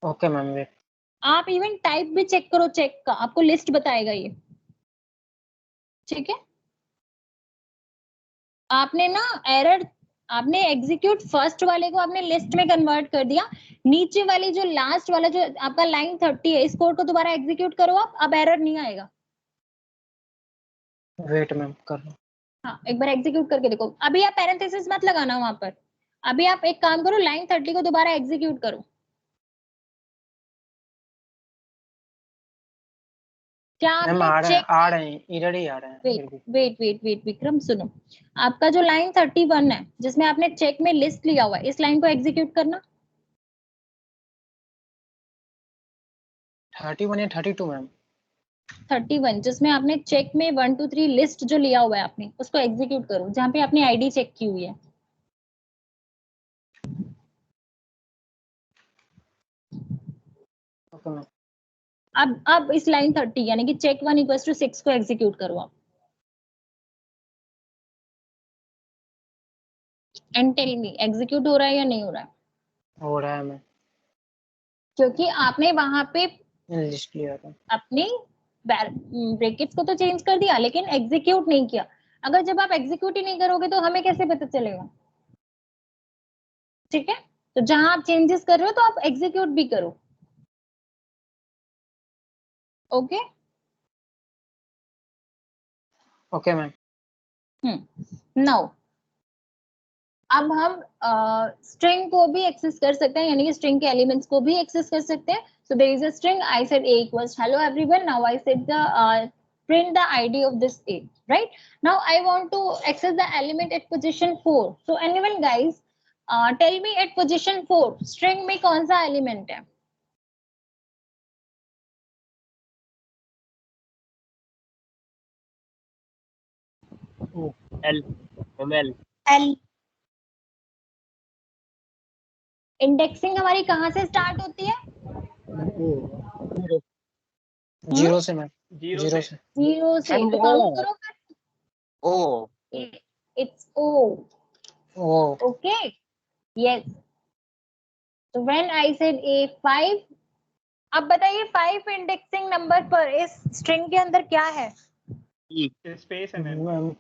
Okay ma'am wait. आप इवन टाइप भी चेक करो, चेक का आपको लिस्ट बताएगा ये। ठीक है, आपने ना एरर, आपने एग्जीक्यूट फर्स्ट वाले को आपने लिस्ट में कन्वर्ट कर दिया, नीचे वाली जो लास्ट वाला जो आपका लाइन 30 है, इस कोड को दोबारा एग्जीक्यूट करो आप, अब एरर नहीं आएगा। वेट मैम कर रहा हूँ। हाँ एक बार एग्जीक्यूट करके देखो। अभी आप पैरेंथेसिस मत लगाना वहां पर, अभी आप एक काम करो, लाइन 30 को दोबारा एग्जीक्यूट करो। क्या मैम आपने चेक, आ रहे हैं, इधर ही आ रहे हैं फिर भी। वेट विक्रम सुनो, आपका जो लाइन 31 है जिसमें आपने चेक में लिस्ट लिया हुआ है, इस लाइन को एग्जीक्यूट करना। 31 या 32 मैम? 31 जिसमें आपने चेक में 1 2 3 लिस्ट जो लिया हुआ है आपने, उसको एग्जीक्यूट करो, जहां पे आपने आईडी चेक की हुई है। Okay ma'am. अब इस लाइन 30 यानी कि चेक 1 इक्वल्स टू 6 को एग्जीक्यूट करो आप, एंड टेल मी एग्जीक्यूट हो रहा है या नहीं हो रहा है। हो रहा है मैम, क्योंकि आपने वहां पे लिस्ट लिया था। अपनी ब्रैकेट्स को तो चेंज कर दिया, लेकिन एग्जीक्यूट नहीं किया। अगर जब आप एग्जीक्यूट ही नहीं करोगे तो हमें कैसे पता चलेगा। ठीक है, तो जहां आप चेंजेस कर रहे हो तो आप एग्जीक्यूट भी करो। Okay okay ma'am. नाउ अब हम स्ट्रिंग को भी एक्सेस कर सकते हैं, यानी कि स्ट्रिंग के एलिमेंट्स को भी एक्सेस कर सकते हैं। So there is a string, I said a equals hello everyone, now I said the print the id of this a, right? Now I want to access the element at position 4. So anyone guys tell me at position 4 string में कौन सा element है। L, ML. L. Indexing हमारी कहाँ से start होती है। Zero, zero से मैम, जीरो जीरो से। से। जीरो से, मैम तो वो काउंट करो ओ फिर। It's o, O okay, yes. So when I said a5, अब बताइए 5 इंडेक्सिंग नंबर पर इस स्ट्रिंग के अंदर क्या है। स्पेस है मैम। मैम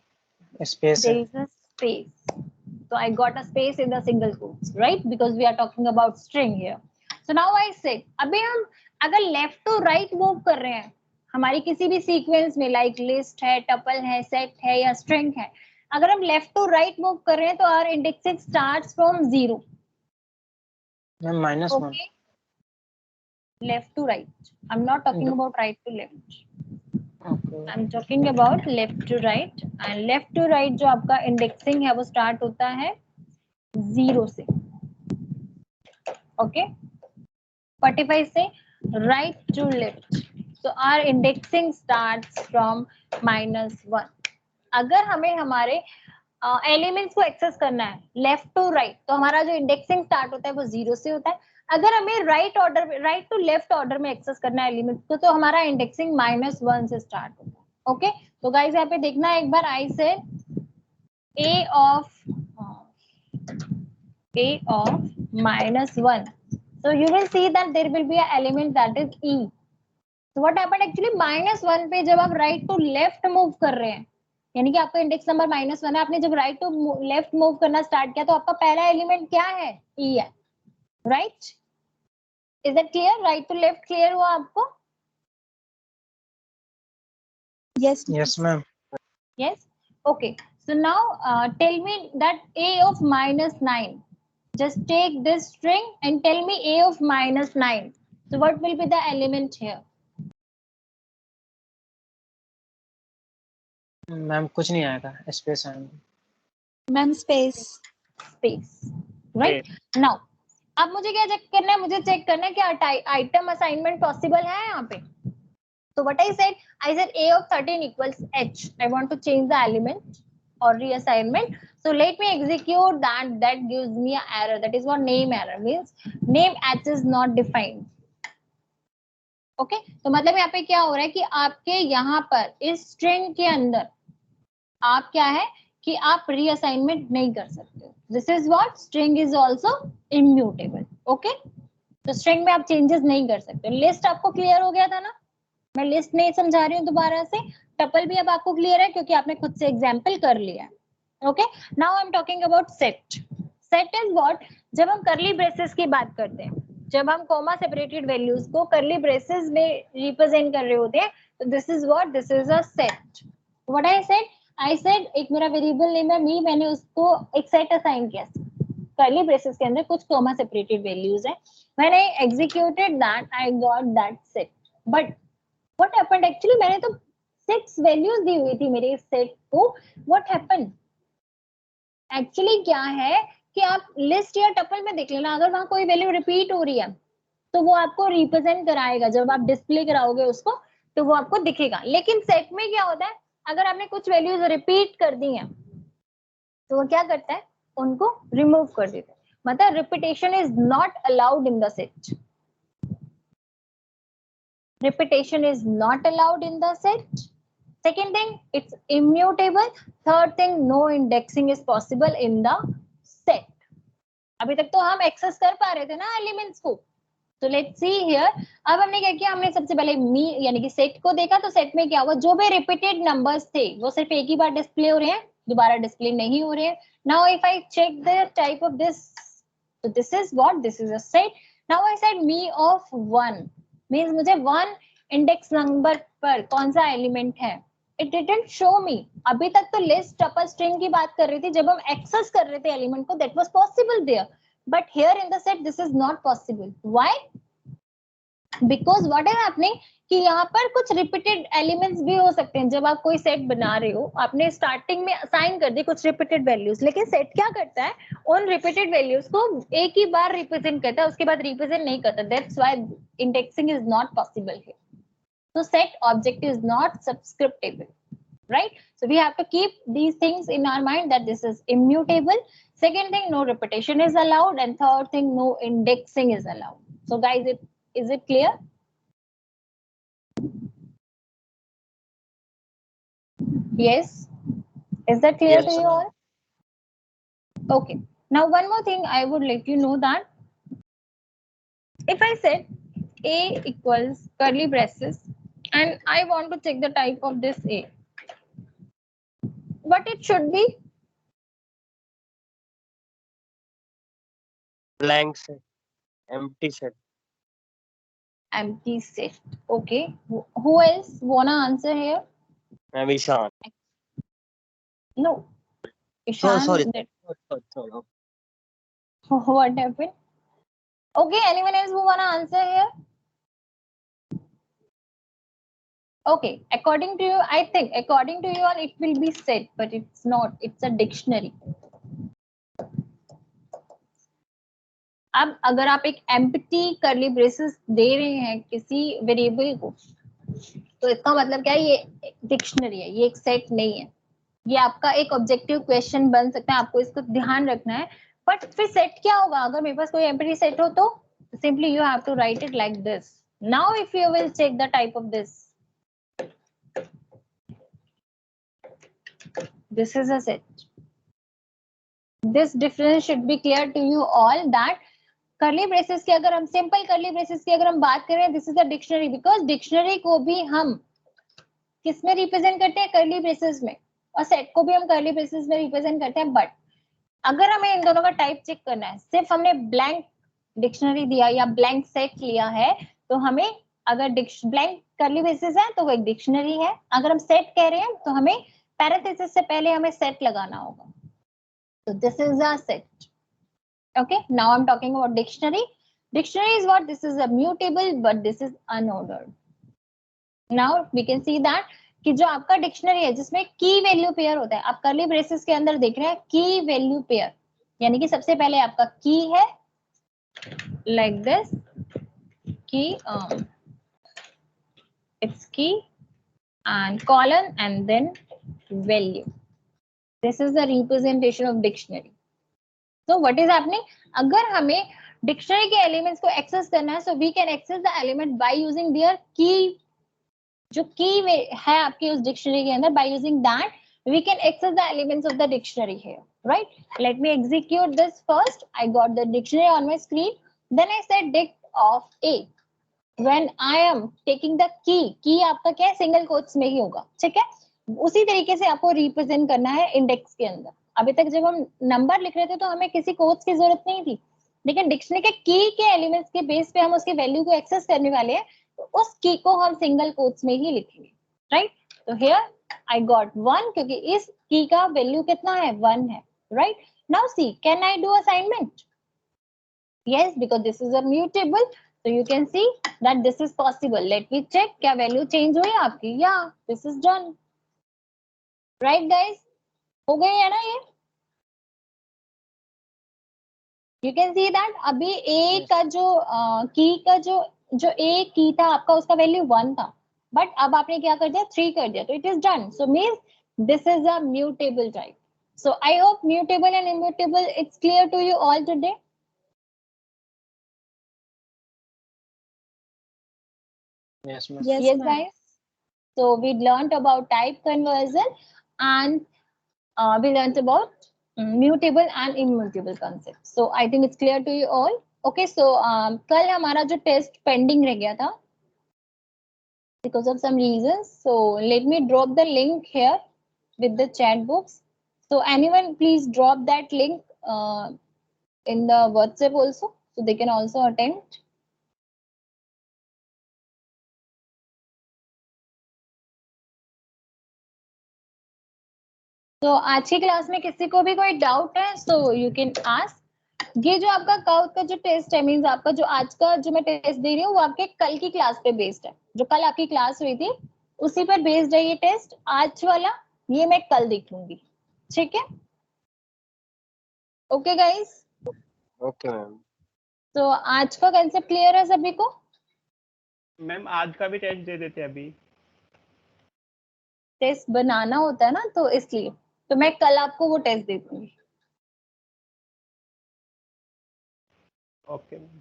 स्पेस There है। is a space. So I got a space in the single quotes, right? Because we are talking about string here. So now I said, अभी हम अगर लेफ्ट टू राइट मूव कर रहे हैं हमारी किसी भी सीक्वेंस में, लाइक लिस्ट है, टपल है, सेट है या स्ट्रिंग है, अगर हम लेफ्ट टू राइट मूव कर रहे हैं तो our indexing starts from 0. Ma'am -1। Okay, left to right. I'm not talking about right to left. Okay I'm talking about left to right. And left to right जो आपका indexing है वो start होता है 0 से। ओके, 45 से right to left. So our indexing starts from -1. अगर हमें हमारे एलिमेंट्स को एक्सेस करना है लेफ्ट टू राइट, तो हमारा जो इंडेक्सिंग स्टार्ट होता है वो 0 से होता है। अगर हमें right order, right to left order में एक्सेस करना है एलिमेंट्स को, तो हमारा इंडेक्सिंग -1 से स्टार्ट होता है। ओके, तो गाइस यहाँ पे देखना एक बार, आई से a of -1, so you will see that there will be an element that is e. So what happened actually, -1 पे जब आप राइट टू लेफ्ट मूव कर रहे हैं, यानी कि आपका इंडेक्स नंबर -1 है, आपने जब राइट टू लेफ्ट मूव करना स्टार्ट किया तो आपका पहला एलिमेंट क्या है, ई है, right? Is that clear? Right to left clear हुआ आपको? Yes. Yes ma'am. Yes, okay. So now tell me that a of -9, just take this string and tell me a of -9. So what will be the element here? Ma'am कुछ नहीं आएगा, space आएंगे। Ma'am space. Space, right. Now अब मुझे क्या check करना है, मुझे चेक करना है कि आइटम असाइनमेंट पॉसिबल है यहाँ पे। So what I said A of 13 equals H. I want to change the element or reassignment. So let me execute that. That gives me an error. That is what name error means. Name H is not defined. Okay. तो मतलब यहाँ पे क्या हो रहा है कि आपके यहाँ पर इस string के अंदर आप क्या है कि आप reassignment नहीं कर सकते. This is what string is also immutable. Okay. तो string में आप changes नहीं कर सकते. List आपको clear हो गया था ना? मैं लिस्ट नहीं समझा रही हूँ दोबारा से. टपल भी अब आपको क्लियर है क्योंकि आपने खुद से एग्जांपल कर लिया है. Okay, now I am talking about set. Set is what, जब हम करली ब्रेसेस की बात करते हैं, जब हम कॉमा सेपरेटेड वैल्यूज को करली ब्रेसेस में रिप्रेजेंट कर रहे होते हैं, तो this is what, this is a set. What I said एक मेरा वेरिएबल नेम है मी, मैंने उसको एक सेट असाइन किया. करली ब्रेसेस के अंदर कुछ कॉमा सेपरेटेड वैल्यूज है. When I executed that I got that set. But what happened actually, मैंने तो 6 वैल्यूज दी हुई थी मेरे सेट को. what happened एक्चुअली क्या है कि आप लिस्ट या टपल में देख लेना, अगर वहां कोई वैल्यू रिपीट हो रही है तो वो आपको रिप्रेजेंट कराएगा. जब आप डिस्प्ले कराओगे उसको तो वो आपको दिखेगा. लेकिन सेट में क्या होता है, अगर आपने कुछ वैल्यूज रिपीट कर दी हैं तो वो क्या करता है, उनको रिमूव कर देता है. मतलब repetition is not allowed in the set. Repetition is not allowed in the set. Second thing, it's immutable. Third thing, no indexing is possible in the set. अभी तक तो हम एक्सेस कर पा रहे थे ना एलिमेंट्स को. तो लेट्स सी हियर. अब हमने क्या किया, हमने सबसे पहले मी यानी कि सेट को देखा. तो सेट में क्या हुआ, जो भी रिपीटेड नंबर्स थे वो सिर्फ एक ही बार डिस्प्ले हो रहे हैं, दोबारा डिस्प्ले नहीं हो रहे हैं. Now if I check the type of this, तो this is what, this is a set. Now I said me of 1 means मुझे 1 इंडेक्स नंबर पर कौन सा एलिमेंट है. It didn't show me. अभी तक तो लिस्ट टपल स्ट्रिंग की बात कर रही थी, जब हम एक्सेस कर रहे थे एलिमेंट को, that was possible there. But here in the set this is not possible. Why? Because what is happening कि यहाँ पर कुछ रिपीटेड एलिमेंट्स भी हो सकते हैं. जब आप कोई सेट बना रहे हो, आपने स्टार्टिंग में असाइन कर दी कुछ रिपीटेड वैल्यूज, लेकिन सेट क्या करता है, उन रिपीटेड वैल्यूज को एक ही बार रिप्रेजेंट करता है, उसके बाद रिप्रेजेंट नहीं करता. That's why indexing is not possible here. So set object is not subscriptable, right? So we have to keep these things in our mind that this is immutable. Second thing, no repetition is allowed, and third thing, no indexing is allowed. So guys, is it clear? Yes. Is that clear Yes, to you all? Okay. Now one more thing I would let you know that if I said A equals curly braces and I want to check the type of this A, what it should be? blank set, empty set. Empty set. Okay. Who else wanna answer here? I'm Ishan. No. Ishan. Sorry. That, what happened? Okay. Anyone else who wanna answer here? Okay. According to you, I think according to you all, it will be set, but it's not. It's a dictionary. अब अगर आप एक empty करली braces दे रहे हैं किसी variable को, तो इसका मतलब क्या है, ये डिक्शनरी है, ये एक सेट नहीं है. ये आपका एक ऑब्जेक्टिव क्वेश्चन बन सकता है, आपको इसको ध्यान रखना है. बट फिर सेट क्या होगा, अगर मेरे पास कोई एम्प्टी सेट हो तो simply you have to write it like this. Now if you will check the type of this is a set. This difference should be clear to you all that करली braces की अगर हम simple करली braces की अगर हम बात करें, this is a dictionary, because dictionary को भी हम किस में रिप्रेजेंट करते हैं, करली ब्रेसेस में, और सेट को भी हम करली ब्रेसेस में रिप्रेजेंट करते हैं. बट अगर हमें इन दोनों का टाइप चेक करना है, सिर्फ हमने ब्लैंक डिक्शनरी दिया या ब्लैंक सेट लिया है, तो हमें अगर ब्लैंक करली ब्रेसेस है तो वो एक डिक्शनरी है. अगर हम सेट कह रहे हैं तो हमें पैरेंथेसिस से पहले हमें सेट लगाना होगा. तो this is a set. Okay, now I'm talking about dictionary. Dictionary is what? This is a mutable, but this is unordered. Now we can see that कि जो आपका डिक्शनरी है जिसमें की वैल्यू पेयर होता है, आप कर्ली ब्रेसेस के अंदर देख रहे हैं की वैल्यू पेयर, यानी कि सबसे पहले आपका की है लाइक दिस की, इट्स की and colon and then value. This is the representation of dictionary. So what is happening? अगर हमें डिक्शनरी के एलिमेंट्स को एक्सेस करना है, so we can access the element by using their key. जो की है आपके उस डिक्शनरी के अंदर, by using that we can access the elements of the dictionary here, right? Let me execute this first. I got the dictionary on my screen. Then I said dict of A. When I am taking the key आपका क्या है, single quotes में ही होगा, ठीक है। उसी तरीके से आपको रिप्रेजेंट करना है इंडेक्स के अंदर। अभी तक जब हम नंबर लिख रहे थे तो हमें किसी कोट्स की जरूरत नहीं थी, लेकिन डिक्शनरी के की के एलिमेंट्स के बेस पे हम उसके वैल्यू को एक्सेस करने वाले हैं, तो उस की को हम सिंगल कोट्स में ही लिखेंगे, राइट। तो हियर आई गॉट 1 क्योंकि इस की का वैल्यू कितना है, 1 है, right. Now see, can I do assignment? Yes, because this is a mutable, so you can see that this is possible. Let me check, क्या value change हुई आपकी? Yeah, this is done. Right, guys? हो गई है ना ये? You can see that अभी A का जो की का जो A की था आपका, उसका वैल्यू 1 था, बट अब आपने क्या कर दिया, 3 कर दिया, तो it is done. So means this is a mutable type. So I hope mutable and immutable it's clear to you all today. Yes, ma'am. Yes, guys. So we learned about type conversion and we learned about mutable and immutable concepts. So I think it's clear to you all. Okay, so कल हमारा जो test pending रह गया था because of some reasons. So let me drop the link here with the chat box. So anyone please drop that link in the WhatsApp also, so they can also attend. तो आज की class में किसी को भी कोई doubt है, सो you can ask. ये जो आपका काउट का जो टेस्ट है, मींस आपका जो आज का जो मैं टेस्ट दे रही हूँ वो आपके कल की क्लास पे बेस्ड है। जो कल आपकी क्लास हुई थी उसी पर बेस्ड है ये टेस्ट। आज वाला ये मैं कल देख लूंगी, ठीक है। Okay guys, okay ma'am. तो आज का कंसेप्ट क्लियर है सभी को? मैम आज का भी टेस्ट दे देते अभी। टेस्ट बनाना होता है ना, तो इसलिए तो मैं कल आपको वो टेस्ट दे दूंगी। Okay ma'am.